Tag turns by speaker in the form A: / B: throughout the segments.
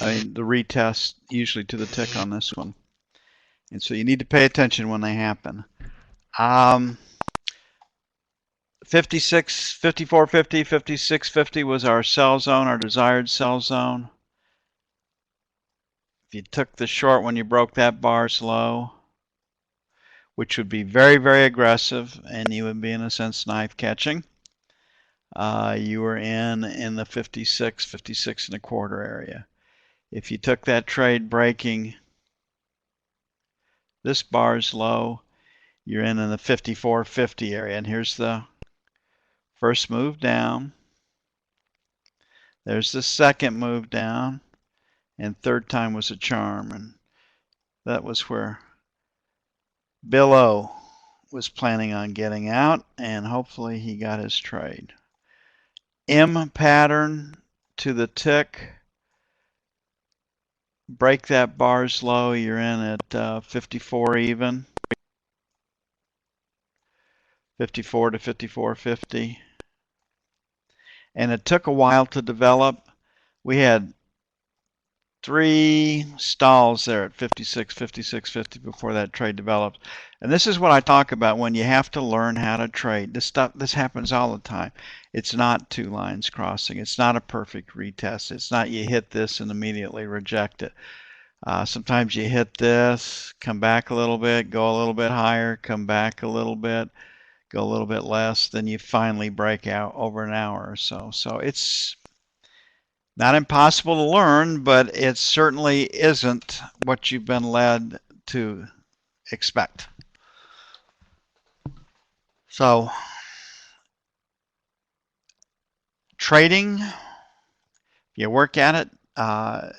A: I mean, the retest usually to the tick on this one. And so you need to pay attention when they happen. 56, 54.50, 56.50 was our sell zone, our desired sell zone. If you took the short when you broke that bar's low, which would be very, very aggressive, and you would be, in a sense, knife catching, you were in the 56, 56 and a quarter area. If you took that trade breaking this bar's low, you're in the 54.50 area. And here's the first move down. There's the second move down. And third time was a charm. And that was where Bill O was planning on getting out. And hopefully he got his trade. M pattern to the tick. Break that bar's low. You're in at 54 even. 54 to 54.50. And it took a while to develop. We had 3 stalls there at 56, 56.50 before that trade developed. And this is what I talk about when you have to learn how to trade. This happens all the time. It's not 2 lines crossing. It's not a perfect retest. It's not you hit this and immediately reject it. Sometimes you hit this, come back a little bit, go a little bit higher, come back a little bit, go a little bit less, then you finally break out over an hour or so. So it's not impossible to learn, but it certainly isn't what you've been led to expect. So trading, if you work at it,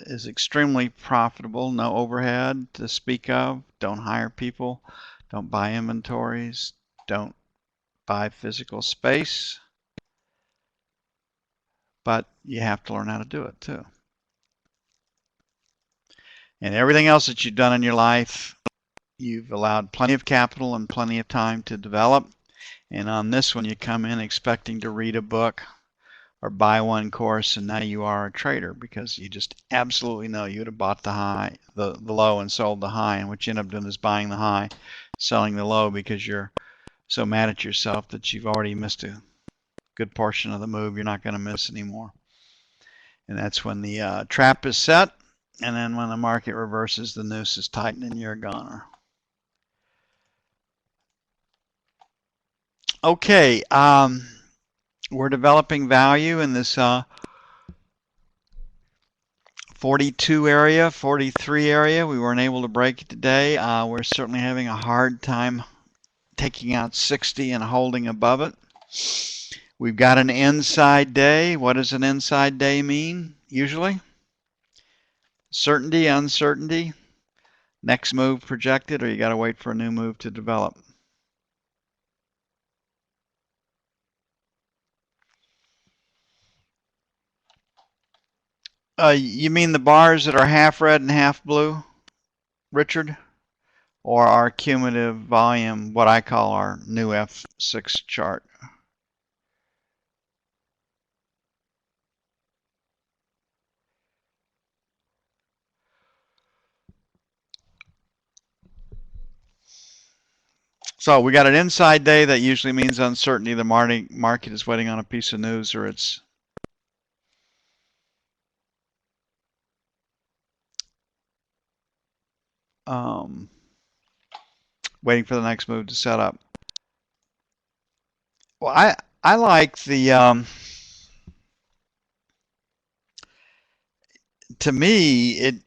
A: is extremely profitable. No overhead to speak of. Don't hire people. Don't buy inventories. Don't buy physical space. But you have to learn how to do it too. And everything else that you've done in your life, you've allowed plenty of capital and plenty of time to develop. And on this one, you come in expecting to read a book or buy one course, and now you are a trader because you just absolutely know you would have bought the high, the low, and sold the high. And what you end up doing is buying the high, selling the low because you're so mad at yourself that you've already missed a good portion of the move. You're not going to miss anymore. And that's when the trap is set. And then when the market reverses, the noose is tightened and you're a goner. Okay, we're developing value in this 42 area, 43 area. We weren't able to break it today. We're certainly having a hard time taking out 60 and holding above it. We've got an inside day. What does an inside day mean usually? Certainty, uncertainty, next move projected, or you got to wait for a new move to develop. You mean the bars that are half red and half blue, Richard? Or our cumulative volume, what I call our new F6 chart? So we got an inside day that usually means uncertainty. The market is waiting on a piece of news, or it's waiting for the next move to set up. Well, I like the to me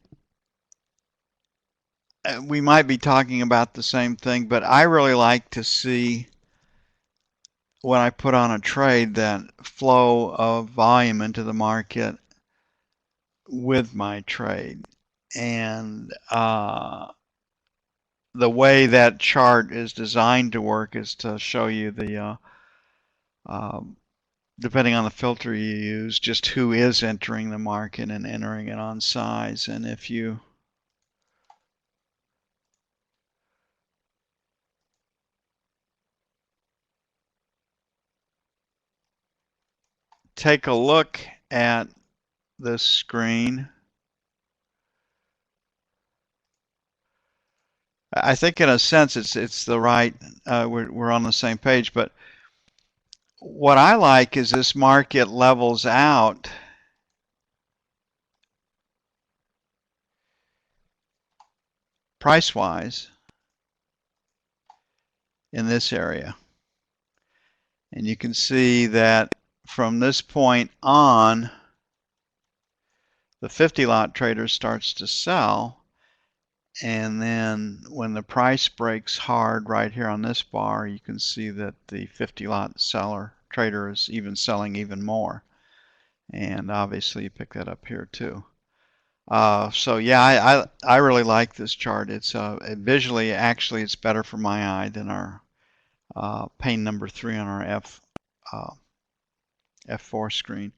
A: we might be talking about the same thing, but I really like to see when I put on a trade that flow of volume into the market with my trade. And the way that chart is designed to work is to show you the depending on the filter you use, just who is entering the market and entering it on size. And if you take a look at this screen, I think in a sense it's the right, we're on the same page, but what I like is this market levels out price-wise in this area. And you can see that from this point on, the 50 lot trader starts to sell, and then when the price breaks hard right here on this bar, you can see that the 50 lot seller trader is even selling even more. And obviously you pick that up here too. So yeah, I really like this chart. It's visually, actually it's better for my eye than our pane number 3 on our F4 screen.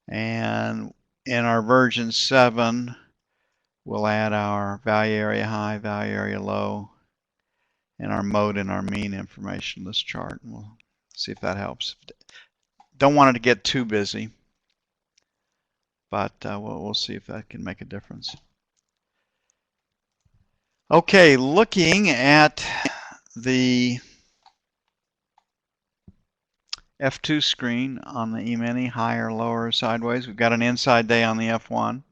A: And in our version 7, we'll add our value area high, value area low, and our mode and our mean information in this chart. And we'll see if that helps. Don't want it to get too busy, but we'll see if that can make a difference. Okay, looking at the F2 screen on the E-mini, higher, lower, sideways. We've got an inside day on the F1.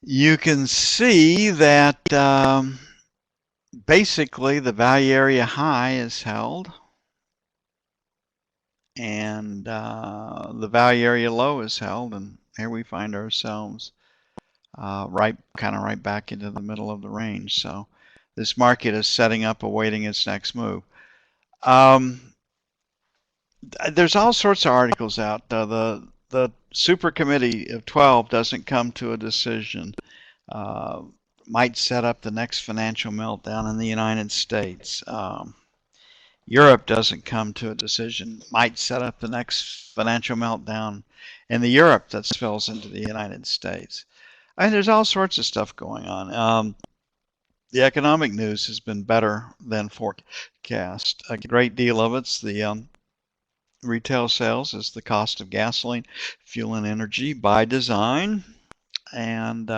A: You can see that basically the value area high is held, and the value area low is held, and here we find ourselves right back into the middle of the range. So this market is setting up, awaiting its next move. There's all sorts of articles out. The super committee of 12 doesn't come to a decision. Might set up the next financial meltdown in the United States. Europe doesn't come to a decision. Might set up the next financial meltdown in the Europe that spills into the United States. I mean, there's all sorts of stuff going on. The economic news has been better than forecast. A great deal of it's the retail sales is the cost of gasoline, fuel, and energy by design. And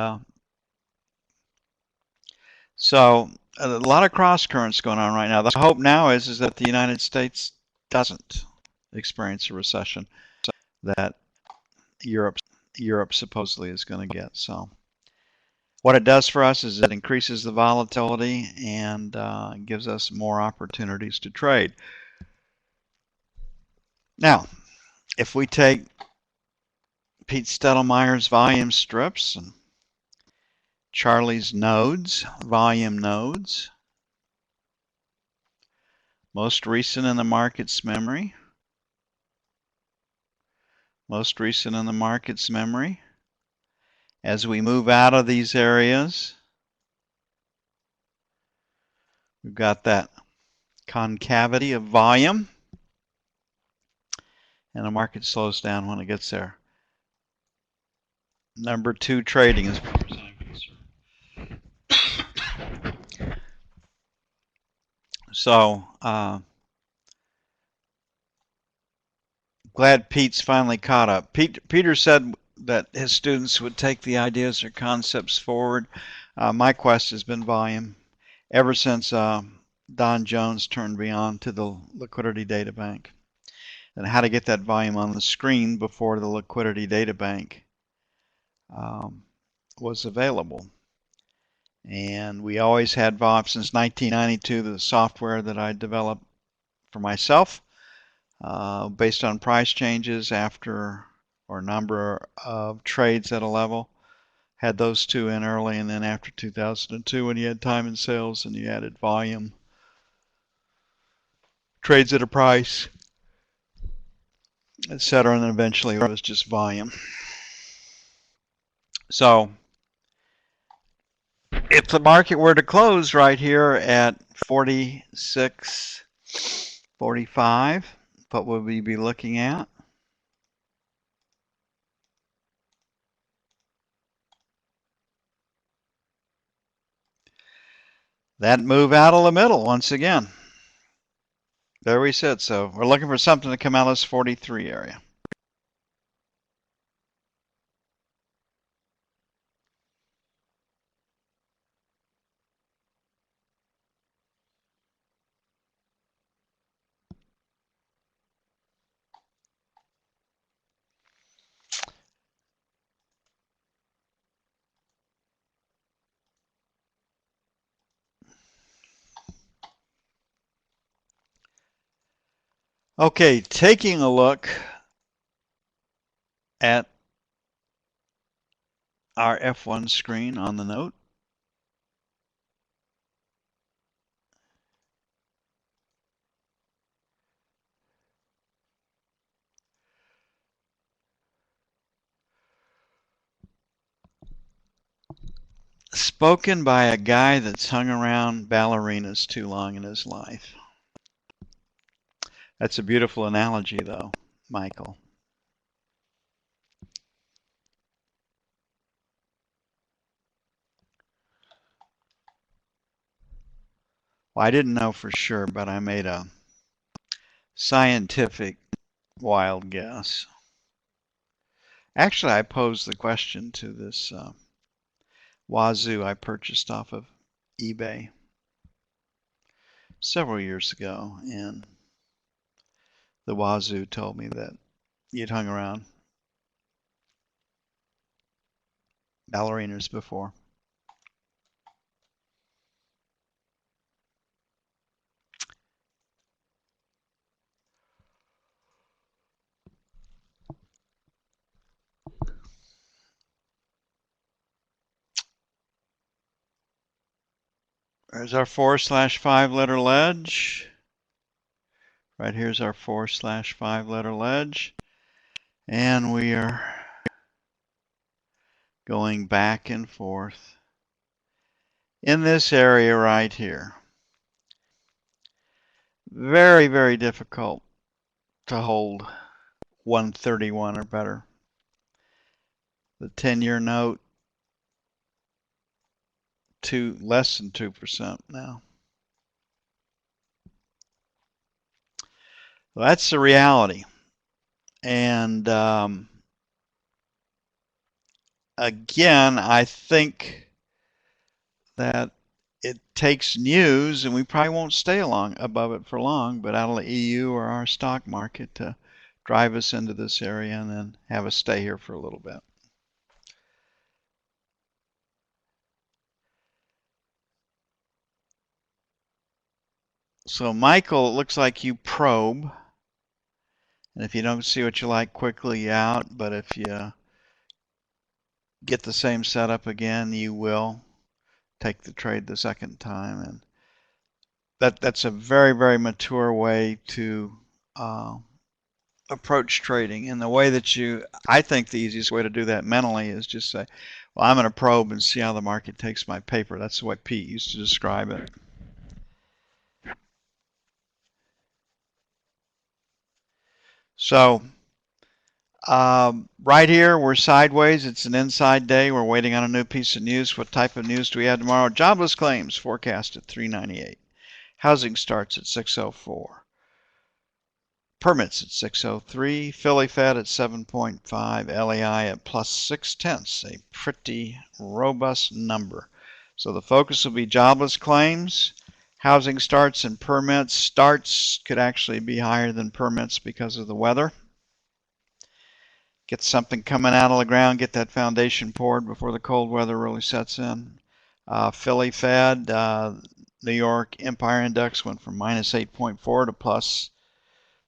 A: so a lot of cross currents going on right now. The hope now is that the United States doesn't experience a recession that Europe supposedly is going to get. So what it does for us is it increases the volatility and gives us more opportunities to trade. Now, if we take Pete Stettlemeyer's volume strips and Charlie's nodes, volume nodes, most recent in the market's memory, most recent in the market's memory. As we move out of these areas, we've got that concavity of volume, and the market slows down when it gets there. Number 2 trading is so glad Pete's finally caught up. Peter said that his students would take the ideas or concepts forward. My quest has been volume ever since Don Jones turned me on to the liquidity data bank and how to get that volume on the screen before the liquidity data bank was available. And we always had volume since 1992, the software that I developed for myself based on price changes after or number of trades at a level. Had those two in early, and then after 2002 when you had time and sales and you added volume, trades at a price, etc., and then eventually it was just volume. So if the market were to close right here at 46.45, what would we be looking at? That move out of the middle once again. There we sit. So we're looking for something to come out of this 43 area. Okay, taking a look at our F1 screen on the note. Spoken by a guy that's hung around ballerinas too long in his life. That's a beautiful analogy, though, Michael. Well, I didn't know for sure, but I made a scientific wild guess. Actually, I posed the question to this Wazoo I purchased off of eBay several years ago, and the Wazoo told me that you'd hung around ballerinas before. There's our 4/5 letter ledge. Right here's our 4/5 letter ledge. And we are going back and forth in this area right here. Very, very difficult to hold 131 or better. The 10-year note, less than 2% now. Well, that's the reality. And again, I think that it takes news, and we probably won't stay above it for long, but out of the EU or our stock market to drive us into this area and then have us stay here for a little bit. So Michael, it looks like you probe, and if you don't see what you like quickly, you're out, but if you get the same setup again, you will take the trade the second time, and that's a very, very mature way to approach trading. And the way that I think the easiest way to do that mentally is just say, well, I'm going to probe and see how the market takes my paper. That's the way Pete used to describe it. So right here, we're sideways. It's an inside day. We're waiting on a new piece of news. What type of news do we have tomorrow? Jobless claims forecast at 398. Housing starts at 604. Permits at 603. Philly Fed at 7.5. LEI at plus 0.6. A pretty robust number. So the focus will be jobless claims, housing starts, and permits. Starts could actually be higher than permits because of the weather. Get something coming out of the ground, get that foundation poured before the cold weather really sets in. Philly Fed, New York Empire Index went from minus 8.4 to plus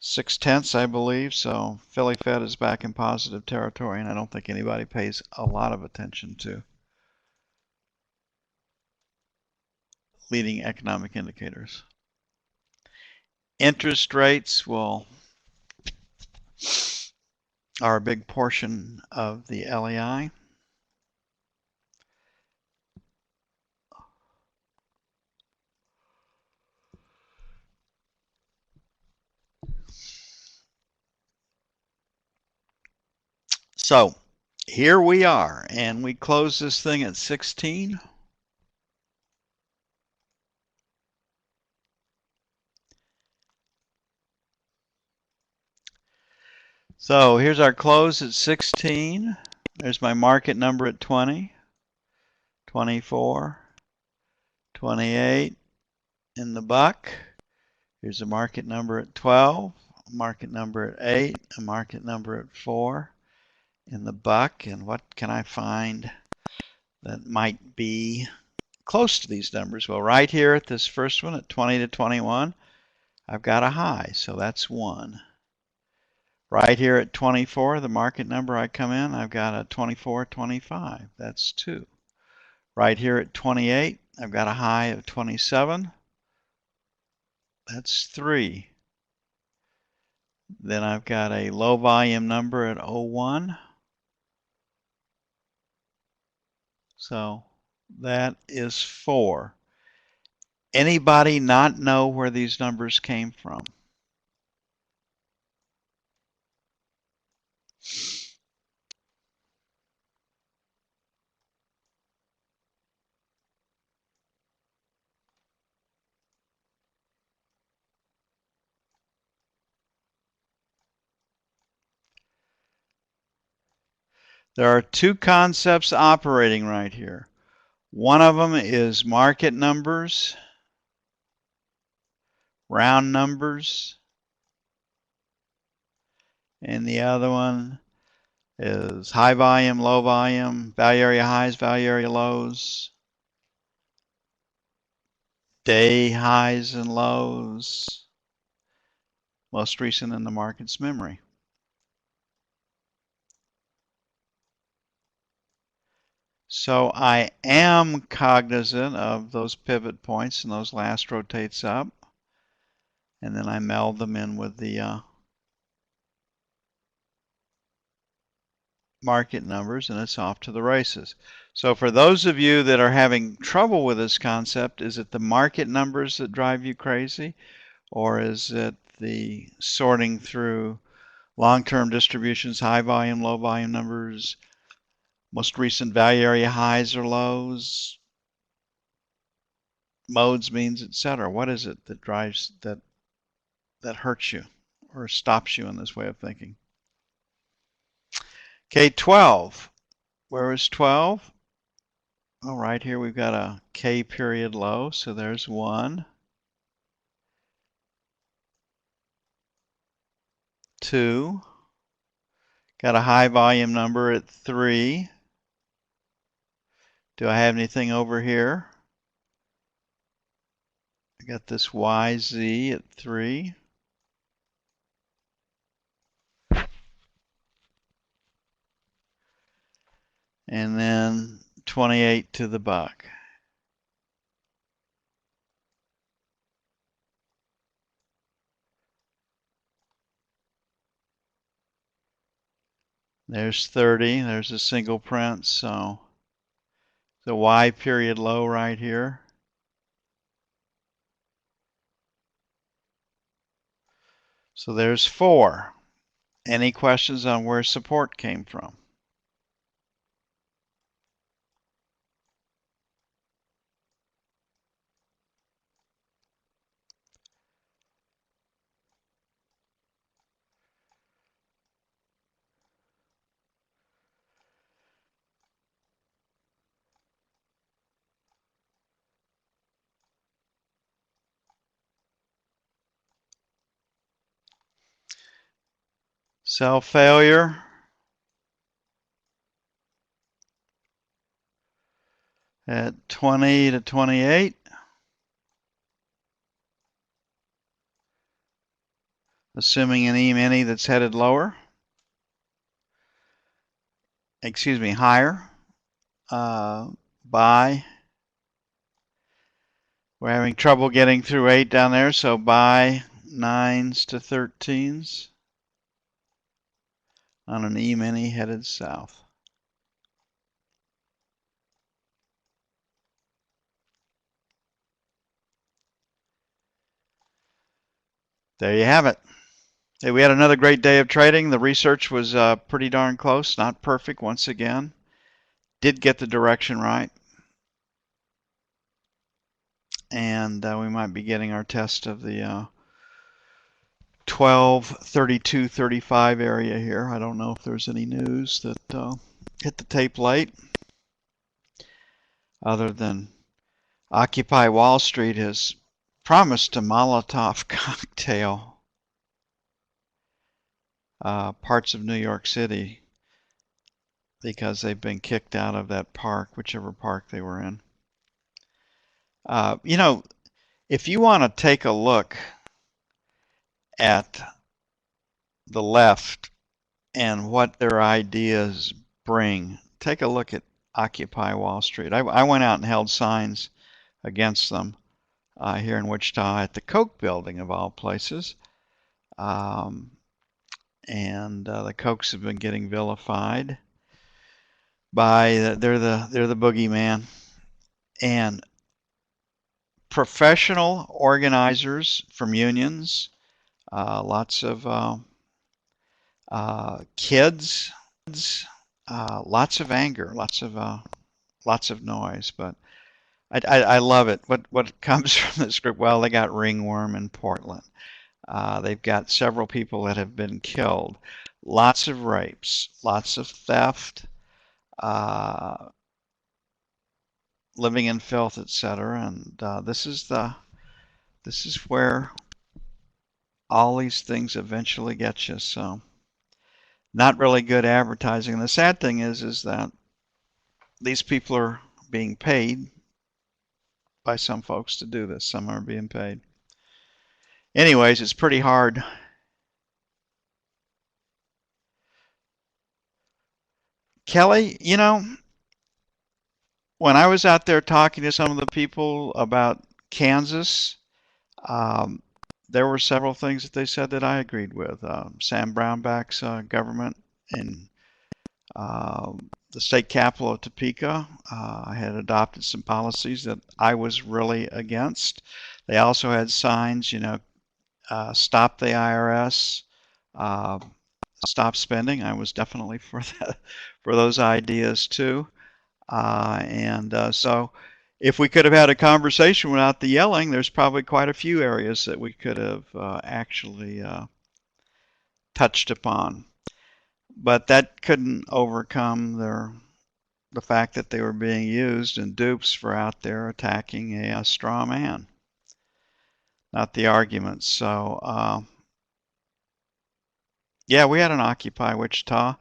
A: 0.6, I believe. So Philly Fed is back in positive territory, and I don't think anybody pays a lot of attention to leading economic indicators. Interest rates are a big portion of the LEI. So here we are, and we close this thing at 16. So here's our close at 16. There's my market number at 20, 24, 28 in the buck. Here's a market number at 12, a market number at 8, a market number at 4 in the buck. And what can I find that might be close to these numbers? Well, right here at this first one at 20 to 21, I've got a high, so that's 1. Right here at 24, the market number I come in, I've got a 24, 25. That's 2. Right here at 28, I've got a high of 27. That's 3. Then I've got a low volume number at 01. So that is 4. Anybody not know where these numbers came from? There are 2 concepts operating right here. One of them is market numbers, round numbers, and the other one is high volume, low volume, value area highs, value area lows, day highs and lows, most recent in the market's memory. So I am cognizant of those pivot points and those last rotates up, and then I meld them in with the market numbers, and it's off to the races. So for those of you that are having trouble with this concept, is it the market numbers that drive you crazy, or is it the sorting through long-term distributions, high volume, low volume numbers, most recent value area highs or lows, modes, means, etc.? What is it that drives that hurts you or stops you in this way of thinking? Okay, 12. Where is 12? All right, here we've got a K period low, so there's 1. 2. Got a high volume number at 3. Do I have anything over here? I got this YZ at 3. And then 28 to the buck. There's 30. There's a single print, so the Y period low right here. So there's 4. Any questions on where support came from? Sell failure. At 20 to 28. Assuming an E-mini that's headed lower. Excuse me, higher. Buy. We're having trouble getting through 8 down there, so buy 9s to 13s on an E-mini headed south. There you have it. Hey, we had another great day of trading. The research was pretty darn close, not perfect once again. Did get the direction right. And we might be getting our test of the 12, 32, 35 area here. I don't know if there's any news that hit the tape late, other than Occupy Wall Street has promised a Molotov cocktail parts of New York City because they've been kicked out of that park, whichever park they were in. You know, if you want to take a look at the left and what their ideas bring, take a look at Occupy Wall Street. I went out and held signs against them here in Wichita at the Koch building of all places. And the Kochs have been getting vilified by they're the boogeyman. And professional organizers from unions, lots of kids, lots of anger, lots of noise. But I love it. What comes from this group? Well, they got ringworm in Portland. They've got several people that have been killed. Lots of rapes, lots of theft, living in filth, etc. And this is where all these things eventually get you. So, not really good advertising. And the sad thing is that these people are being paid by some folks to do this. Some are being paid. Anyways, it's pretty hard. Kelly, you know, when I was out there talking to some of the people about Kansas, there were several things that they said that I agreed with. Sam Brownback's government in the state capital of Topeka had adopted some policies that I was really against. They also had signs, you know, stop the IRS, stop spending. I was definitely for that, for those ideas too. So if we could have had a conversation without the yelling, there's probably quite a few areas that we could have actually touched upon. But that couldn't overcome the fact that they were being used and dupes for out there attacking a straw man, not the arguments. So, yeah, we had an Occupy Wichita.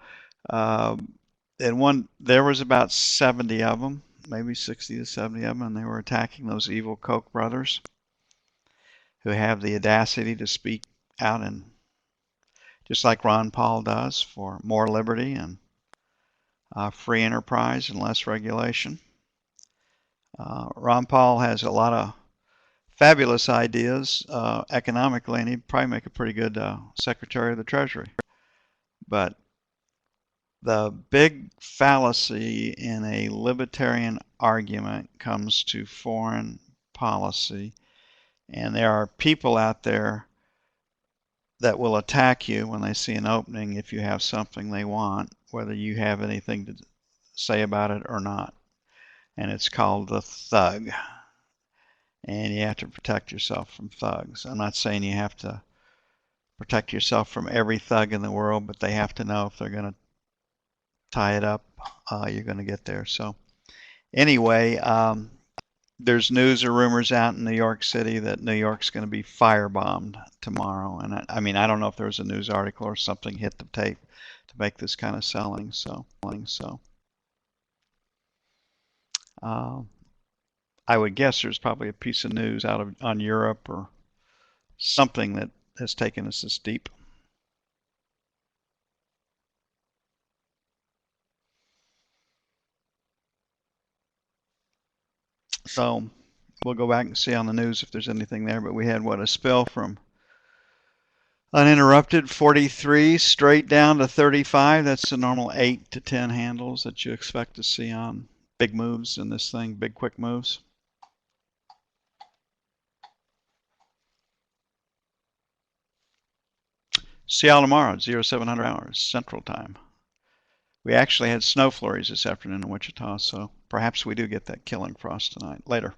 A: And there was about 70 of them, maybe 60 to 70 of them, and they were attacking those evil Koch brothers who have the audacity to speak out, and just like Ron Paul does, for more liberty and free enterprise and less regulation. Ron Paul has a lot of fabulous ideas economically, and he'd probably make a pretty good Secretary of the Treasury. But the big fallacy in a libertarian argument comes to foreign policy, and there are people out there that will attack you when they see an opening if you have something they want, whether you have anything to say about it or not. And it's called the thug. And you have to protect yourself from thugs. I'm not saying you have to protect yourself from every thug in the world, but they have to know if they're going to tie it up, you're going to get there. So anyway, there's news or rumors out in New York City that New York's going to be firebombed tomorrow. And I mean, I don't know if there was a news article or something hit the tape to make this kind of selling. So I would guess there's probably a piece of news on Europe or something that has taken us this deep. So we'll go back and see on the news if there's anything there. But we had, what, a spill from uninterrupted 43 straight down to 35. That's the normal 8 to 10 handles that you expect to see on big moves in this thing, big quick moves. See y'all tomorrow at 0700 hours Central Time. We actually had snow flurries this afternoon in Wichita, so perhaps we do get that killing frost tonight. Later.